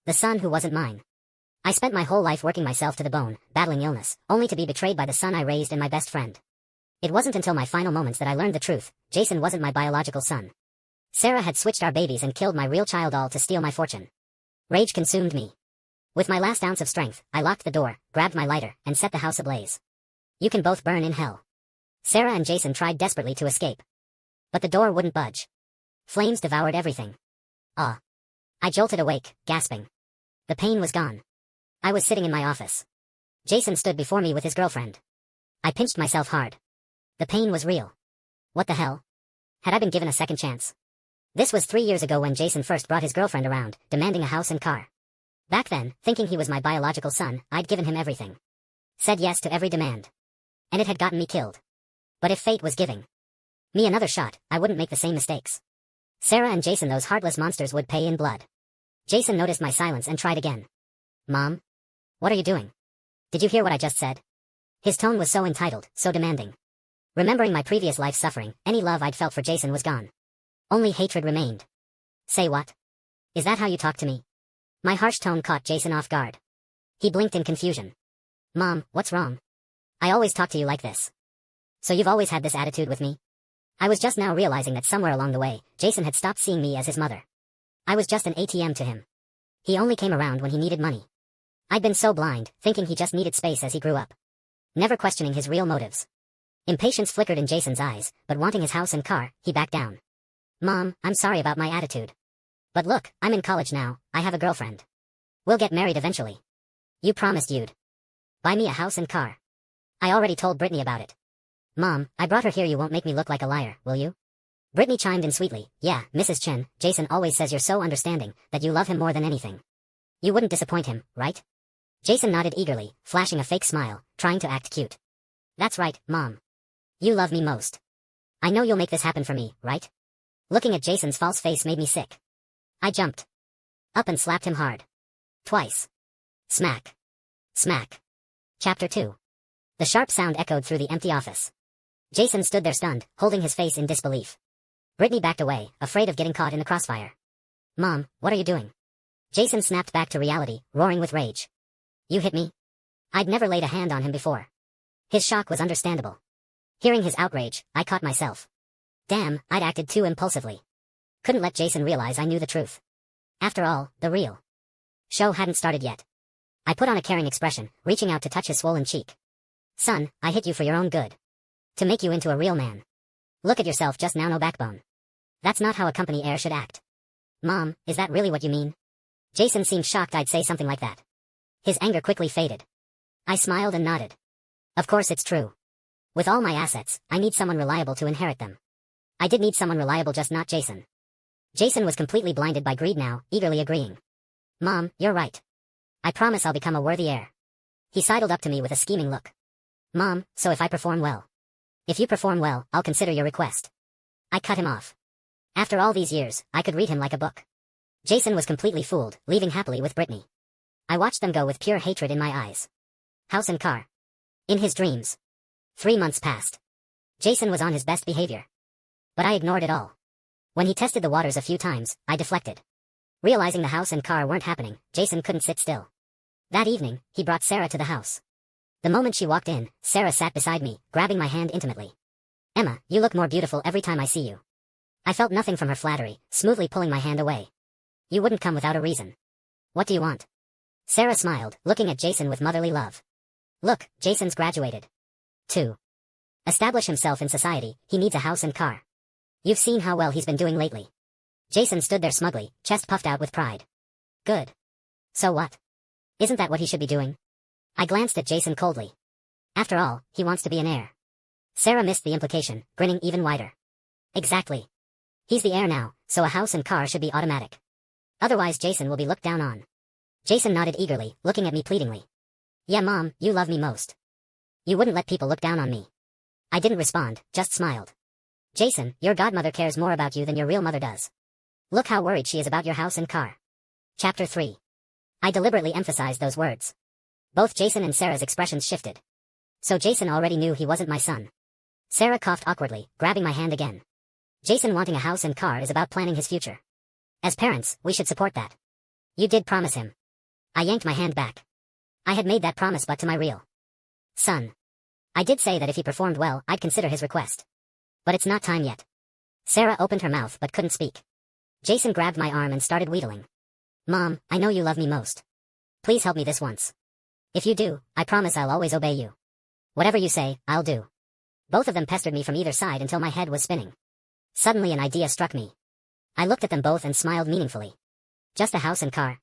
The son who wasn't mine. I spent my whole life working myself to the bone, battling illness, only to be betrayed by the son I raised and my best friend. It wasn't until my final moments that I learned the truth. Jason wasn't my biological son. Sarah had switched our babies and killed my real child all to steal my fortune. Rage consumed me. With my last ounce of strength, I locked the door, grabbed my lighter, and set the house ablaze. You can both burn in hell. Sarah and Jason tried desperately to escape. But the door wouldn't budge. Flames devoured everything. Ah. I jolted awake, gasping. The pain was gone. I was sitting in my office. Jason stood before me with his girlfriend. I pinched myself hard. The pain was real. What the hell? Had I been given a second chance? This was 3 years ago when Jason first brought his girlfriend around, demanding a house and car. Back then, thinking he was my biological son, I'd given him everything. Said yes to every demand. And it had gotten me killed. But if fate was giving me another shot, I wouldn't make the same mistakes. Sarah and Jason, those heartless monsters, would pay in blood. Jason noticed my silence and tried again. Mom? What are you doing? Did you hear what I just said? His tone was so entitled, so demanding. Remembering my previous life's suffering, any love I'd felt for Jason was gone. Only hatred remained. Say what? Is that how you talk to me? My harsh tone caught Jason off guard. He blinked in confusion. Mom, what's wrong? I always talk to you like this. So you've always had this attitude with me? I was just now realizing that somewhere along the way, Jason had stopped seeing me as his mother. I was just an ATM to him. He only came around when he needed money. I'd been so blind, thinking he just needed space as he grew up. Never questioning his real motives. Impatience flickered in Jason's eyes, but wanting his house and car, he backed down. Mom, I'm sorry about my attitude. But look, I'm in college now, I have a girlfriend. We'll get married eventually. You promised you'd buy me a house and car. I already told Brittany about it. Mom, I brought her here. You won't make me look like a liar, will you? Brittany chimed in sweetly. Yeah, Mrs. Chen, Jason always says you're so understanding, that you love him more than anything. You wouldn't disappoint him, right? Jason nodded eagerly, flashing a fake smile, trying to act cute. That's right, Mom. You love me most. I know you'll make this happen for me, right? Looking at Jason's false face made me sick. I jumped up and slapped him hard. Twice. Smack. Smack. Chapter 2. The sharp sound echoed through the empty office. Jason stood there stunned, holding his face in disbelief. Brittany backed away, afraid of getting caught in the crossfire. Mom, what are you doing? Jason snapped back to reality, roaring with rage. You hit me? I'd never laid a hand on him before. His shock was understandable. Hearing his outrage, I caught myself. Damn, I'd acted too impulsively. Couldn't let Jason realize I knew the truth. After all, the real show hadn't started yet. I put on a caring expression, reaching out to touch his swollen cheek. Son, I hit you for your own good. To make you into a real man. Look at yourself just now, no backbone. That's not how a company heir should act. Mom, is that really what you mean? Jason seemed shocked I'd say something like that. His anger quickly faded. I smiled and nodded. Of course it's true. With all my assets, I need someone reliable to inherit them. I did need someone reliable, just not Jason. Jason was completely blinded by greed now, eagerly agreeing. Mom, you're right. I promise I'll become a worthy heir. He sidled up to me with a scheming look. Mom, so if I perform well? If you perform well, I'll consider your request. I cut him off. After all these years, I could read him like a book. Jason was completely fooled, leaving happily with Brittany. I watched them go with pure hatred in my eyes. House and car. In his dreams. 3 months passed. Jason was on his best behavior. But I ignored it all. When he tested the waters a few times, I deflected. Realizing the house and car weren't happening, Jason couldn't sit still. That evening, he brought Sarah to the house. The moment she walked in, Sarah sat beside me, grabbing my hand intimately. Emma, you look more beautiful every time I see you. I felt nothing from her flattery, smoothly pulling my hand away. You wouldn't come without a reason. What do you want? Sarah smiled, looking at Jason with motherly love. Look, Jason's graduated. To establish himself in society, he needs a house and car. You've seen how well he's been doing lately. Jason stood there smugly, chest puffed out with pride. Good. So what? Isn't that what he should be doing? I glanced at Jason coldly. After all, he wants to be an heir. Sarah missed the implication, grinning even wider. Exactly. He's the heir now, so a house and car should be automatic. Otherwise Jason will be looked down on. Jason nodded eagerly, looking at me pleadingly. Yeah, Mom, you love me most. You wouldn't let people look down on me. I didn't respond, just smiled. Jason, your godmother cares more about you than your real mother does. Look how worried she is about your house and car. Chapter 3. I deliberately emphasized those words. Both Jason and Sarah's expressions shifted. So Jason already knew he wasn't my son. Sarah coughed awkwardly, grabbing my hand again. Jason wanting a house and car is about planning his future. As parents, we should support that. You did promise him. I yanked my hand back. I had made that promise but to my real son. I did say that if he performed well, I'd consider his request. But it's not time yet. Sarah opened her mouth but couldn't speak. Jason grabbed my arm and started wheedling. Mom, I know you love me most. Please help me this once. If you do, I promise I'll always obey you. Whatever you say, I'll do. Both of them pestered me from either side until my head was spinning. Suddenly an idea struck me. I looked at them both and smiled meaningfully. Just a house and car.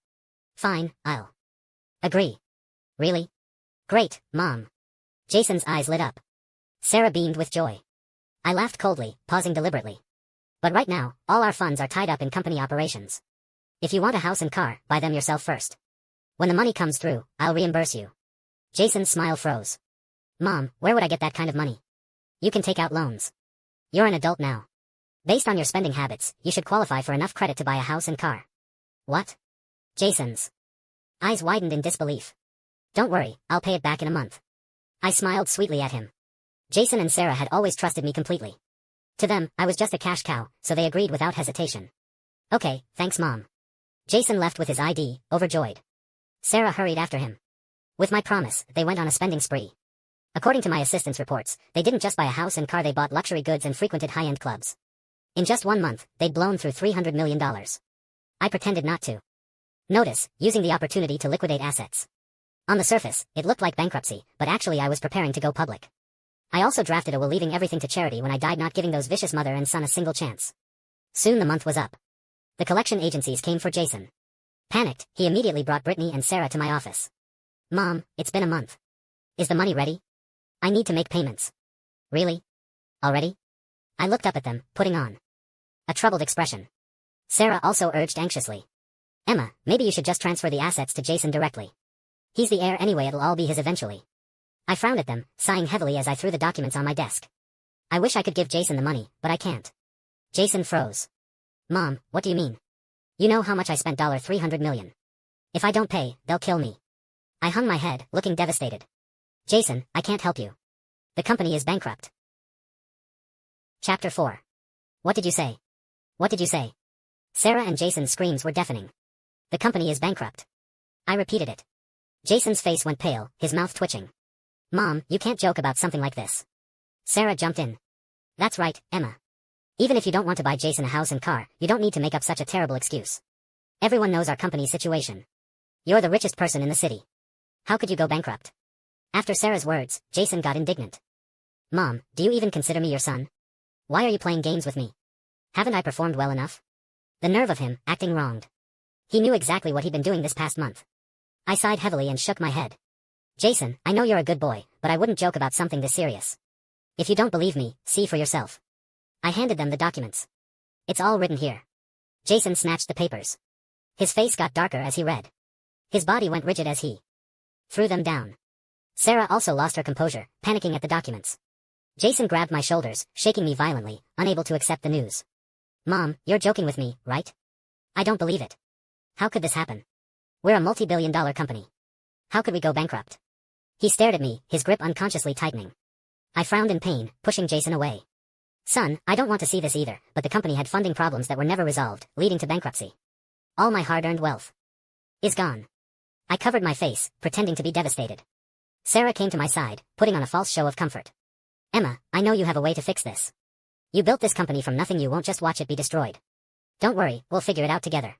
Fine, I'll agree. Really? Great, Mom. Jason's eyes lit up. Sarah beamed with joy. I laughed coldly, pausing deliberately. But right now, all our funds are tied up in company operations. If you want a house and car, buy them yourself first. When the money comes through, I'll reimburse you. Jason's smile froze. Mom, where would I get that kind of money? You can take out loans. You're an adult now. Based on your spending habits, you should qualify for enough credit to buy a house and car. What? Jason's eyes widened in disbelief. Don't worry, I'll pay it back in a month. I smiled sweetly at him. Jason and Sarah had always trusted me completely. To them, I was just a cash cow, so they agreed without hesitation. Okay, thanks Mom. Jason left with his ID, overjoyed. Sarah hurried after him. With my promise, they went on a spending spree. According to my assistant's reports, they didn't just buy a house and car, they bought luxury goods and frequented high-end clubs. In just 1 month, they'd blown through $300 million. I pretended not to notice, using the opportunity to liquidate assets. On the surface, it looked like bankruptcy, but actually I was preparing to go public. I also drafted a will leaving everything to charity when I died, not giving those vicious mother and son a single chance. Soon the month was up. The collection agencies came for Jason. Panicked, he immediately brought Brittany and Sarah to my office. Mom, it's been a month. Is the money ready? I need to make payments. Really? Already? I looked up at them, putting on a troubled expression. Sarah also urged anxiously. Emma, maybe you should just transfer the assets to Jason directly. He's the heir anyway, it'll all be his eventually. I frowned at them, sighing heavily as I threw the documents on my desk. I wish I could give Jason the money, but I can't. Jason froze. Mom, what do you mean? You know how much I spent $300 million. If I don't pay, they'll kill me. I hung my head, looking devastated. Jason, I can't help you. The company is bankrupt. Chapter 4. What did you say? What did you say? Sarah and Jason's screams were deafening. The company is bankrupt. I repeated it. Jason's face went pale, his mouth twitching. Mom, you can't joke about something like this. Sarah jumped in. That's right, Emma. Even if you don't want to buy Jason a house and car, you don't need to make up such a terrible excuse. Everyone knows our company's situation. You're the richest person in the city. How could you go bankrupt? After Sarah's words, Jason got indignant. Mom, do you even consider me your son? Why are you playing games with me? Haven't I performed well enough? The nerve of him, acting wronged. He knew exactly what he'd been doing this past month. I sighed heavily and shook my head. Jason, I know you're a good boy, but I wouldn't joke about something this serious. If you don't believe me, see for yourself. I handed them the documents. It's all written here. Jason snatched the papers. His face got darker as he read. His body went rigid as he threw them down. Sarah also lost her composure, panicking at the documents. Jason grabbed my shoulders, shaking me violently, unable to accept the news. Mom, you're joking with me, right? I don't believe it. How could this happen? We're a multi-billion-dollar company. How could we go bankrupt? He stared at me, his grip unconsciously tightening. I frowned in pain, pushing Jason away. Son, I don't want to see this either, but the company had funding problems that were never resolved, leading to bankruptcy. All my hard-earned wealth is gone. I covered my face, pretending to be devastated. Sarah came to my side, putting on a false show of comfort. Emma, I know you have a way to fix this. You built this company from nothing, you won't just watch it be destroyed. Don't worry, we'll figure it out together.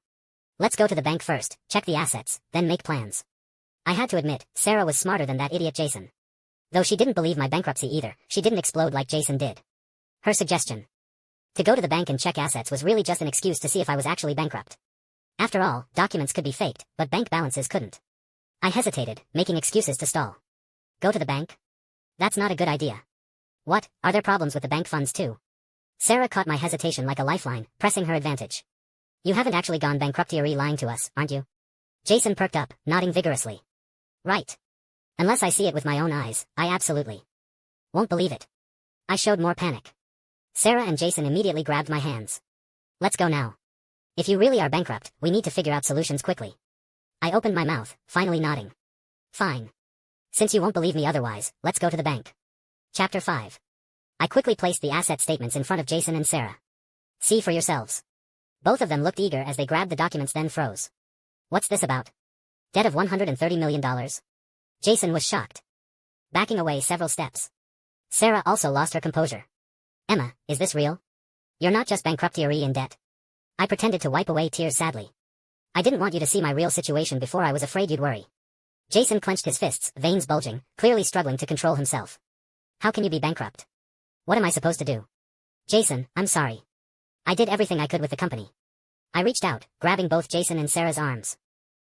Let's go to the bank first, check the assets, then make plans. I had to admit, Sarah was smarter than that idiot Jason. Though she didn't believe my bankruptcy either, she didn't explode like Jason did. Her suggestion to go to the bank and check assets was really just an excuse to see if I was actually bankrupt. After all, documents could be faked, but bank balances couldn't. I hesitated, making excuses to stall. Go to the bank? That's not a good idea. What, are there problems with the bank funds too? Sarah caught my hesitation like a lifeline, pressing her advantage. You haven't actually gone bankrupt, you're lying to us, aren't you? Jason perked up, nodding vigorously. Right. Unless I see it with my own eyes, I absolutely won't believe it. I showed more panic. Sarah and Jason immediately grabbed my hands. Let's go now. If you really are bankrupt, we need to figure out solutions quickly. I opened my mouth, finally nodding. Fine. Since you won't believe me otherwise, let's go to the bank. Chapter 5. I quickly placed the asset statements in front of Jason and Sarah. See for yourselves. Both of them looked eager as they grabbed the documents, then froze. What's this about? Debt of $130 million? Jason was shocked, backing away several steps. Sarah also lost her composure. Emma, is this real? You're not just bankruptcy in debt. I pretended to wipe away tears sadly. I didn't want you to see my real situation before. I was afraid you'd worry. Jason clenched his fists, veins bulging, clearly struggling to control himself. How can you be bankrupt? What am I supposed to do? Jason, I'm sorry. I did everything I could with the company. I reached out, grabbing both Jason and Sarah's arms.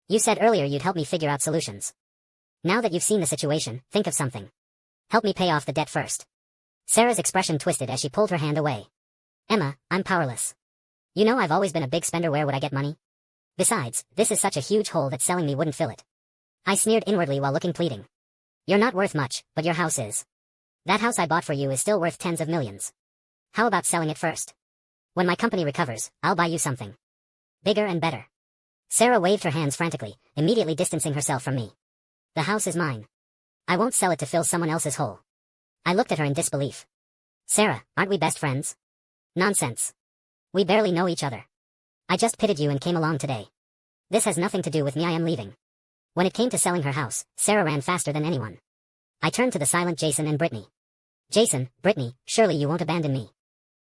You said earlier you'd help me figure out solutions. Now that you've seen the situation, think of something. Help me pay off the debt first. Sarah's expression twisted as she pulled her hand away. Emma, I'm powerless. You know I've always been a big spender. Where would I get money? Besides, this is such a huge hole that selling me wouldn't fill it. I sneered inwardly while looking pleading. You're not worth much, but your house is. That house I bought for you is still worth tens of millions. How about selling it first? When my company recovers, I'll buy you something bigger and better. Sarah waved her hands frantically, immediately distancing herself from me. The house is mine. I won't sell it to fill someone else's hole. I looked at her in disbelief. Sarah, aren't we best friends? Nonsense. We barely know each other. I just pitied you and came along today. This has nothing to do with me. I am leaving. When it came to selling her house, Sarah ran faster than anyone. I turned to the silent Jason and Brittany. Jason, Brittany, surely you won't abandon me.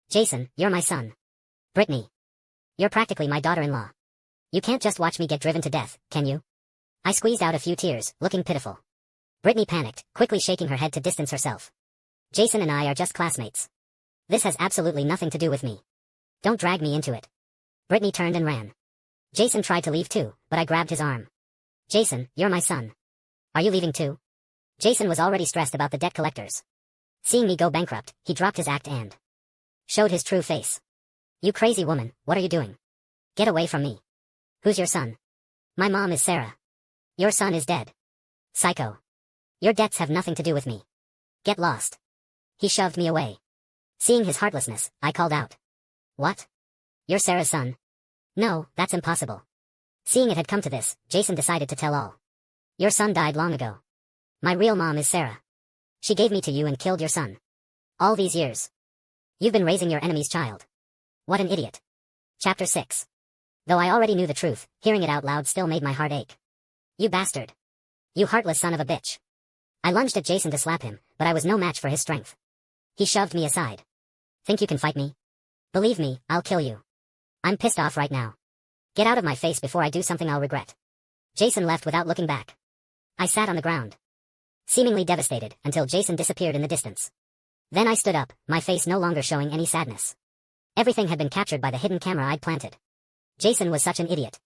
Jason, you're my son. Brittany. You're practically my daughter-in-law. You can't just watch me get driven to death, can you? I squeezed out a few tears, looking pitiful. Brittany panicked, quickly shaking her head to distance herself. Jason and I are just classmates. This has absolutely nothing to do with me. Don't drag me into it. Brittany turned and ran. Jason tried to leave too, but I grabbed his arm. Jason, you're my son. Are you leaving too? Jason was already stressed about the debt collectors. Seeing me go bankrupt, he dropped his act and showed his true face. You crazy woman, what are you doing? Get away from me. Who's your son? My mom is Sarah. Your son is dead. Psycho. Your debts have nothing to do with me. Get lost. He shoved me away. Seeing his heartlessness, I called out. What? You're Sarah's son? No, that's impossible. Seeing it had come to this, Jason decided to tell all. Your son died long ago. My real mom is Sarah. She gave me to you and killed your son. All these years. You've been raising your enemy's child. What an idiot. Chapter 6. Though I already knew the truth, hearing it out loud still made my heart ache. You bastard. You heartless son of a bitch. I lunged at Jason to slap him, but I was no match for his strength. He shoved me aside. Think you can fight me? Believe me, I'll kill you. I'm pissed off right now. Get out of my face before I do something I'll regret. Jason left without looking back. I sat on the ground, seemingly devastated, until Jason disappeared in the distance. Then I stood up, my face no longer showing any sadness. Everything had been captured by the hidden camera I'd planted. Jason was such an idiot.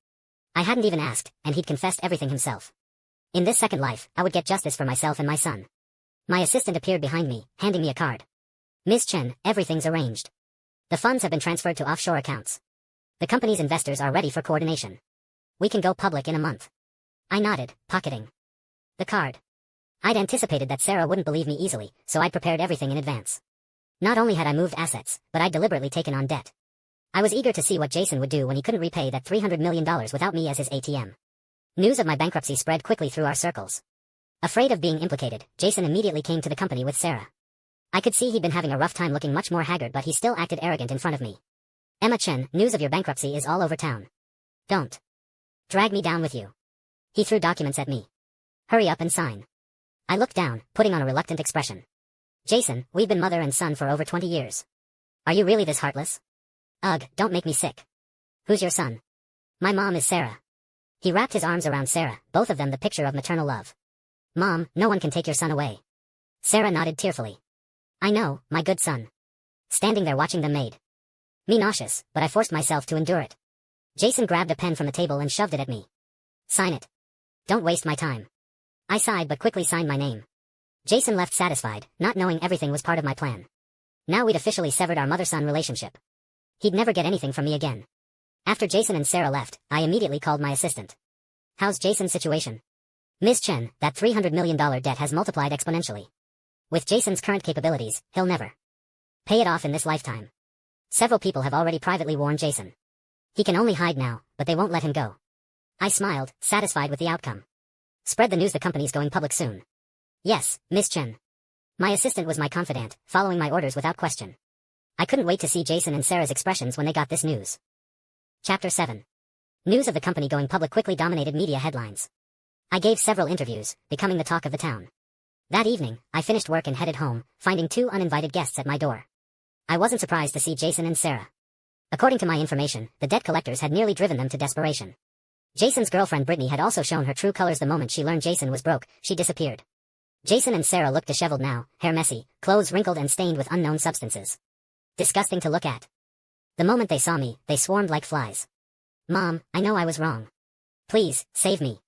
I hadn't even asked, and he'd confessed everything himself. In this second life, I would get justice for myself and my son. My assistant appeared behind me, handing me a card. Ms. Chen, everything's arranged. The funds have been transferred to offshore accounts. The company's investors are ready for coordination. We can go public in a month. I nodded, pocketing the card. I'd anticipated that Sarah wouldn't believe me easily, so I'd prepared everything in advance. Not only had I moved assets, but I'd deliberately taken on debt. I was eager to see what Jason would do when he couldn't repay that $300 million without me as his ATM. News of my bankruptcy spread quickly through our circles. Afraid of being implicated, Jason immediately came to the company with Sarah. I could see he'd been having a rough time, looking much more haggard, but he still acted arrogant in front of me. Emma Chen, news of your bankruptcy is all over town. Don't drag me down with you. He threw documents at me. Hurry up and sign. I looked down, putting on a reluctant expression. Jason, we've been mother and son for over 20 years. Are you really this heartless? Ugh, don't make me sick. Who's your son? My mom is Sarah. He wrapped his arms around Sarah, both of them the picture of maternal love. Mom, no one can take your son away. Sarah nodded tearfully. I know, my good son. Standing there watching them made me nauseous, but I forced myself to endure it. Jason grabbed a pen from the table and shoved it at me. Sign it. Don't waste my time. I sighed but quickly signed my name. Jason left satisfied, not knowing everything was part of my plan. Now we'd officially severed our mother-son relationship. He'd never get anything from me again. After Jason and Sarah left, I immediately called my assistant. How's Jason's situation? Ms. Chen, that $300 million debt has multiplied exponentially. With Jason's current capabilities, he'll never pay it off in this lifetime. Several people have already privately warned Jason. He can only hide now, but they won't let him go. I smiled, satisfied with the outcome. Spread the news, the company's going public soon. Yes, Ms. Chen. My assistant was my confidant, following my orders without question. I couldn't wait to see Jason and Sarah's expressions when they got this news. Chapter 7. News of the company going public quickly dominated media headlines. I gave several interviews, becoming the talk of the town. That evening, I finished work and headed home, finding 2 uninvited guests at my door. I wasn't surprised to see Jason and Sarah. According to my information, the debt collectors had nearly driven them to desperation. Jason's girlfriend Brittany had also shown her true colors the moment she learned Jason was broke. She disappeared. Jason and Sarah looked disheveled now, hair messy, clothes wrinkled and stained with unknown substances. Disgusting to look at. The moment they saw me, they swarmed like flies. Mom, I know I was wrong. Please, save me.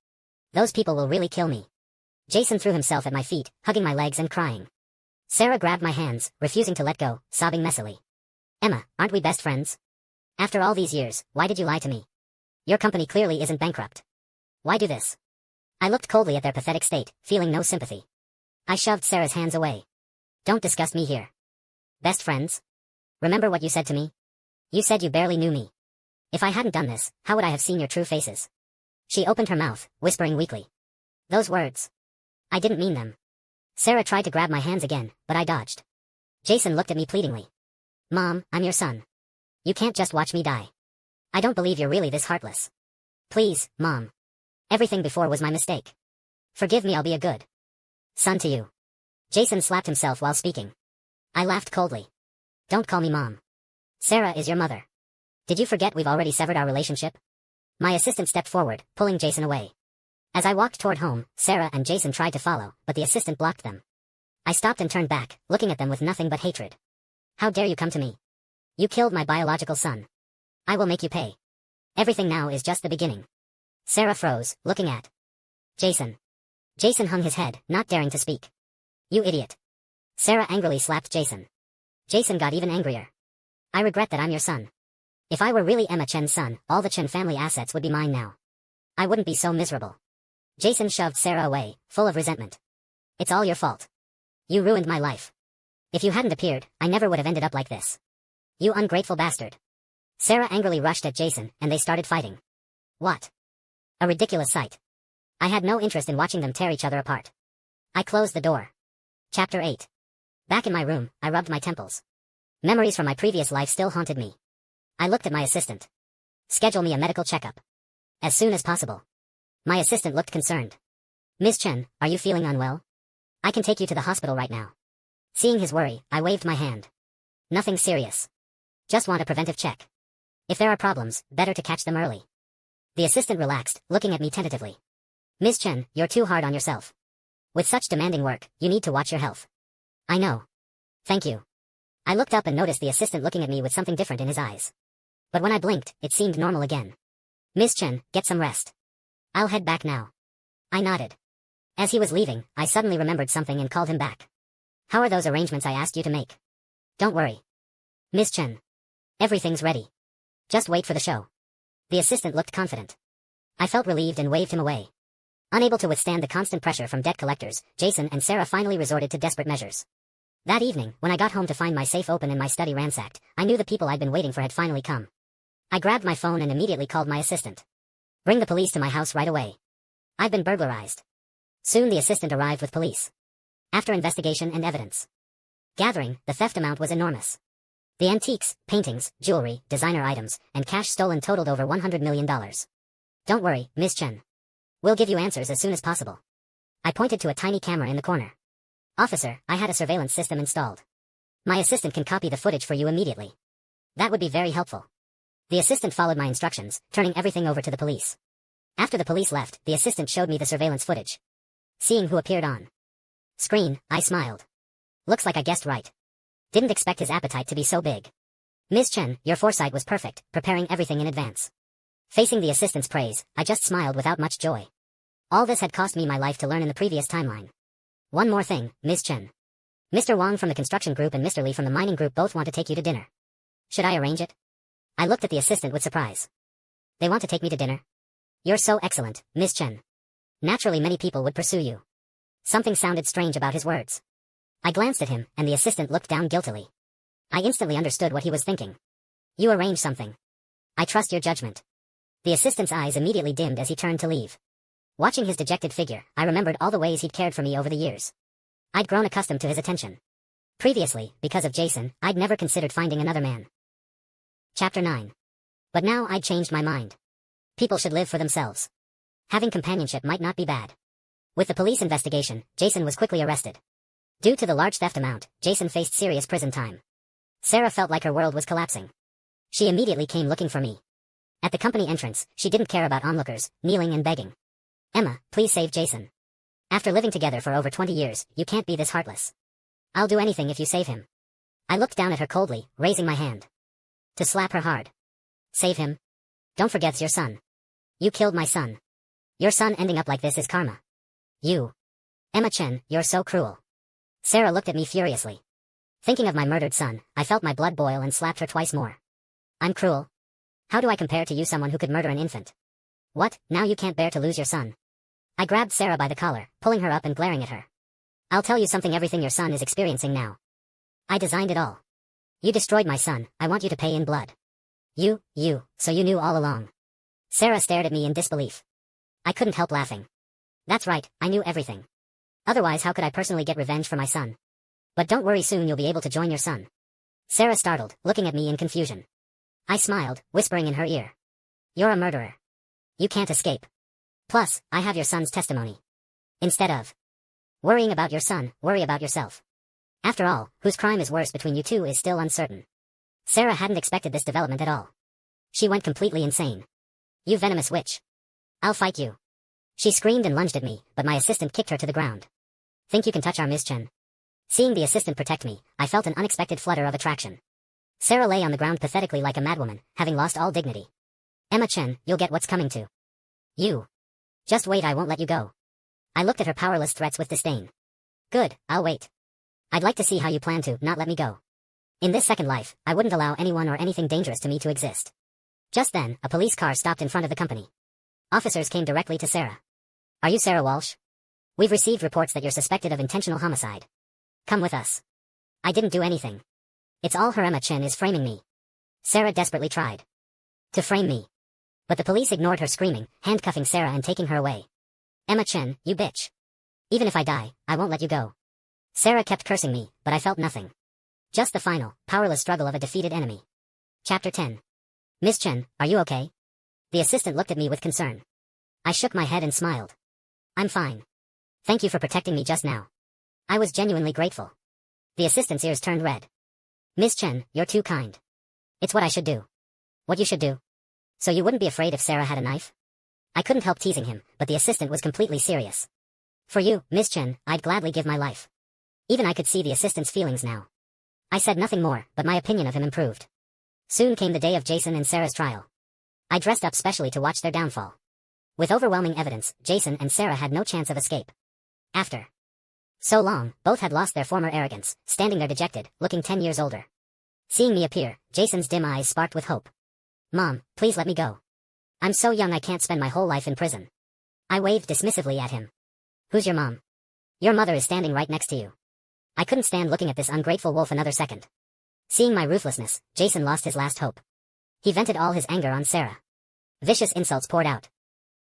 Those people will really kill me. Jason threw himself at my feet, hugging my legs and crying. Sarah grabbed my hands, refusing to let go, sobbing messily. Emma, aren't we best friends? After all these years, why did you lie to me? Your company clearly isn't bankrupt. Why do this? I looked coldly at their pathetic state, feeling no sympathy. I shoved Sarah's hands away. Don't disgust me here. Best friends? Remember what you said to me? You said you barely knew me. If I hadn't done this, how would I have seen your true faces? She opened her mouth, whispering weakly. Those words. I didn't mean them. Sarah tried to grab my hands again, but I dodged. Jason looked at me pleadingly. Mom, I'm your son. You can't just watch me die. I don't believe you're really this heartless. Please, Mom. Everything before was my mistake. Forgive me, I'll be a good son to you. Jason slapped himself while speaking. I laughed coldly. Don't call me Mom. Sarah is your mother. Did you forget we've already severed our relationship? My assistant stepped forward, pulling Jason away. As I walked toward home, Sarah and Jason tried to follow, but the assistant blocked them. I stopped and turned back, looking at them with nothing but hatred. How dare you come to me? You killed my biological son. I will make you pay. Everything now is just the beginning. Sarah froze, looking at Jason. Jason hung his head, not daring to speak. You idiot. Sarah angrily slapped Jason. Jason got even angrier. I regret that I'm your son. If I were really Emma Chen's son, all the Chen family assets would be mine now. I wouldn't be so miserable. Jason shoved Sarah away, full of resentment. It's all your fault. You ruined my life. If you hadn't appeared, I never would have ended up like this. You ungrateful bastard. Sarah angrily rushed at Jason, and they started fighting. What? A ridiculous sight. I had no interest in watching them tear each other apart. I closed the door. Chapter 8. Back in my room, I rubbed my temples. Memories from my previous life still haunted me. I looked at my assistant. Schedule me a medical checkup. As soon as possible. My assistant looked concerned. Ms. Chen, are you feeling unwell? I can take you to the hospital right now. Seeing his worry, I waved my hand. Nothing serious. Just want a preventive check. If there are problems, better to catch them early. The assistant relaxed, looking at me tentatively. Ms. Chen, you're too hard on yourself. With such demanding work, you need to watch your health. I know. Thank you. I looked up and noticed the assistant looking at me with something different in his eyes. But when I blinked, it seemed normal again. Ms. Chen, get some rest. I'll head back now. I nodded. As he was leaving, I suddenly remembered something and called him back. How are those arrangements I asked you to make? Don't worry. Ms. Chen. Everything's ready. Just wait for the show. The assistant looked confident. I felt relieved and waved him away. Unable to withstand the constant pressure from debt collectors, Jason and Sarah finally resorted to desperate measures. That evening, when I got home to find my safe open and my study ransacked, I knew the people I'd been waiting for had finally come. I grabbed my phone and immediately called my assistant. Bring the police to my house right away. I've been burglarized. Soon the assistant arrived with police. After investigation and evidence gathering, the theft amount was enormous. The antiques, paintings, jewelry, designer items, and cash stolen totaled over $100 million. Don't worry, Ms. Chen. We'll give you answers as soon as possible. I pointed to a tiny camera in the corner. Officer, I had a surveillance system installed. My assistant can copy the footage for you immediately. That would be very helpful. The assistant followed my instructions, turning everything over to the police. After the police left, the assistant showed me the surveillance footage. Seeing who appeared on screen, I smiled. Looks like I guessed right. Didn't expect his appetite to be so big. Ms. Chen, your foresight was perfect, preparing everything in advance. Facing the assistant's praise, I just smiled without much joy. All this had cost me my life to learn in the previous timeline. One more thing, Ms. Chen. Mr. Wang from the construction group and Mr. Li from the mining group both want to take you to dinner. Should I arrange it? I looked at the assistant with surprise. They want to take me to dinner? You're so excellent, Ms. Chen. Naturally many people would pursue you. Something sounded strange about his words. I glanced at him, and the assistant looked down guiltily. I instantly understood what he was thinking. You arrange something. I trust your judgment. The assistant's eyes immediately dimmed as he turned to leave. Watching his dejected figure, I remembered all the ways he'd cared for me over the years. I'd grown accustomed to his attention. Previously, because of Jason, I'd never considered finding another man. Chapter 9. But now I'd changed my mind. People should live for themselves. Having companionship might not be bad. With the police investigation, Jason was quickly arrested. Due to the large theft amount, Jason faced serious prison time. Sarah felt like her world was collapsing. She immediately came looking for me. At the company entrance, she didn't care about onlookers, kneeling and begging. "Emma, please save Jason. After living together for over 20 years, you can't be this heartless. I'll do anything if you save him." I looked down at her coldly, raising my hand to slap her hard. "Save him? Don't forget it's your son. You killed my son. Your son ending up like this is karma. You. Emma Chen, you're so cruel." Sarah looked at me furiously. Thinking of my murdered son, I felt my blood boil and slapped her twice more. "I'm cruel? How do I compare to you, someone who could murder an infant? What, now you can't bear to lose your son?" I grabbed Sarah by the collar, pulling her up and glaring at her. "I'll tell you something, everything your son is experiencing now. I designed it all. You destroyed my son, I want you to pay in blood." So you knew all along." Sarah stared at me in disbelief. I couldn't help laughing. "That's right, I knew everything. Otherwise how could I personally get revenge for my son? But don't worry, soon you'll be able to join your son." Sarah startled, looking at me in confusion. I smiled, whispering in her ear. "You're a murderer. You can't escape. Plus, I have your son's testimony. Instead of worrying about your son, worry about yourself. After all, whose crime is worse between you two is still uncertain." Sarah hadn't expected this development at all. She went completely insane. "You venomous witch. I'll fight you." She screamed and lunged at me, but my assistant kicked her to the ground. "Think you can touch our Miss Chen?" Seeing the assistant protect me, I felt an unexpected flutter of attraction. Sarah lay on the ground pathetically like a madwoman, having lost all dignity. "Emma Chen, you'll get what's coming to you. Just wait, I won't let you go." I looked at her powerless threats with disdain. "Good, I'll wait. I'd like to see how you plan to not let me go. In this second life, I wouldn't allow anyone or anything dangerous to me to exist." Just then, a police car stopped in front of the company. Officers came directly to Sarah. "Are you Sarah Walsh? We've received reports that you're suspected of intentional homicide. Come with us." "I didn't do anything. It's all her. Emma Chen is framing me." Sarah desperately tried to frame me. But the police ignored her, screaming, handcuffing Sarah and taking her away. "Emma Chen, you bitch. Even if I die, I won't let you go." Sarah kept cursing me, but I felt nothing. Just the final, powerless struggle of a defeated enemy. Chapter 10. "Miss Chen, are you okay?" The assistant looked at me with concern. I shook my head and smiled. "I'm fine. Thank you for protecting me just now." I was genuinely grateful. The assistant's ears turned red. "Miss Chen, you're too kind. It's what I should do." "What you should do? So you wouldn't be afraid if Sarah had a knife?" I couldn't help teasing him, but the assistant was completely serious. "For you, Miss Chen, I'd gladly give my life." Even I could see the assistant's feelings now. I said nothing more, but my opinion of him improved. Soon came the day of Jason and Sarah's trial. I dressed up specially to watch their downfall. With overwhelming evidence, Jason and Sarah had no chance of escape. After so long, both had lost their former arrogance, standing there dejected, looking 10 years older. Seeing me appear, Jason's dim eyes sparked with hope. "Mom, please let me go. I'm so young I can't spend my whole life in prison." I waved dismissively at him. "Who's your mom?" "Your mother is standing right next to you." I couldn't stand looking at this ungrateful wolf another second. Seeing my ruthlessness, Jason lost his last hope. He vented all his anger on Sarah. Vicious insults poured out.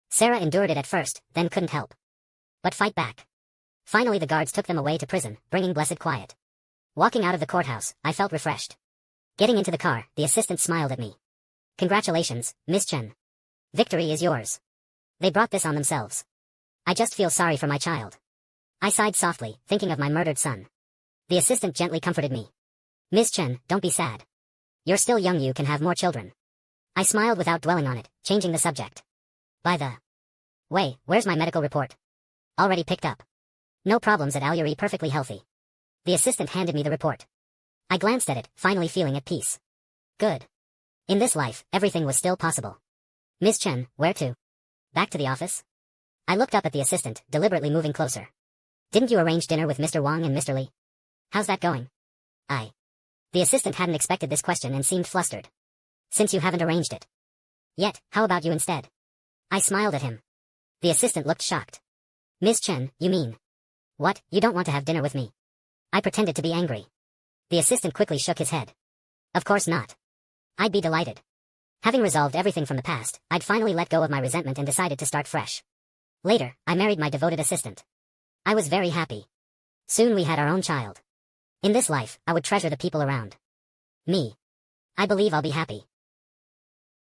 Sarah endured it at first, then couldn't help but fight back. Finally the guards took them away to prison, bringing blessed quiet. Walking out of the courthouse, I felt refreshed. Getting into the car, the assistant smiled at me. "Congratulations, Miss Chen. Victory is yours. They brought this on themselves. I just feel sorry for my child." I sighed softly, thinking of my murdered son. The assistant gently comforted me. "Miss Chen, don't be sad. You're still young, you can have more children." I smiled without dwelling on it, changing the subject. "By the way, where's my medical report?" "Already picked up. No problems at Alyuri, perfectly healthy." The assistant handed me the report. I glanced at it, finally feeling at peace. Good. In this life, everything was still possible. "Miss Chen, where to?" "Back to the office." I looked up at the assistant, deliberately moving closer. "Didn't you arrange dinner with Mr. Wang and Mr. Li? How's that going?" The assistant hadn't expected this question and seemed flustered. "Since you haven't arranged it yet, how about you instead?" I smiled at him. The assistant looked shocked. "Miss Chen, you mean? What, you don't want to have dinner with me?" I pretended to be angry. The assistant quickly shook his head. "Of course not. I'd be delighted." Having resolved everything from the past, I'd finally let go of my resentment and decided to start fresh. Later, I married my devoted assistant. I was very happy. Soon we had our own child. In this life, I would treasure the people around me. I believe I'll be happy